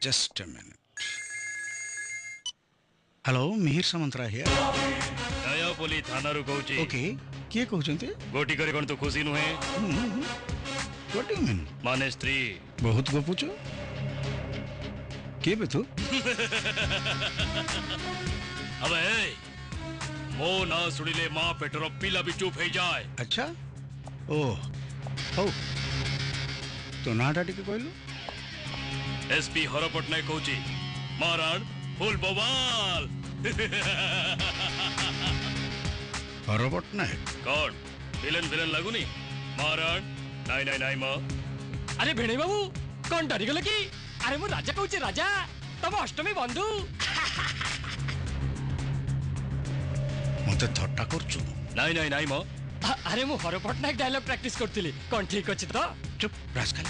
Just a minute. Hello Mihir Samantara here. नया बोली थाना रु कहूची। ओके किए कहउचंती? गोटी करे कोन तो खुशी नुहे। What do you mean? माने स्त्री बहुत गपुचो के बे तू? अबे मो ना सुनिले मां पेटरो पीला भी चुप हो जाए। अच्छा ओह हो तो नाटा टिके कहलु। एसपी हर पटनायक कहूची महाराण फुल बवाल। हर पटनायक कौन विलन विलन लगुनी महाराण? नाई नाई नाई मां। अरे भेणे बाबू कौन डरी गले की? अरे मु राजा कहूचे राजा तम अष्टमी बंधु। मते थट्टा करचु? नाई नाई नाई मां। अरे मु हर पटनायक डायलॉग प्रैक्टिस करथिली। कौन ठीक अछि तो? चुप रास्कल।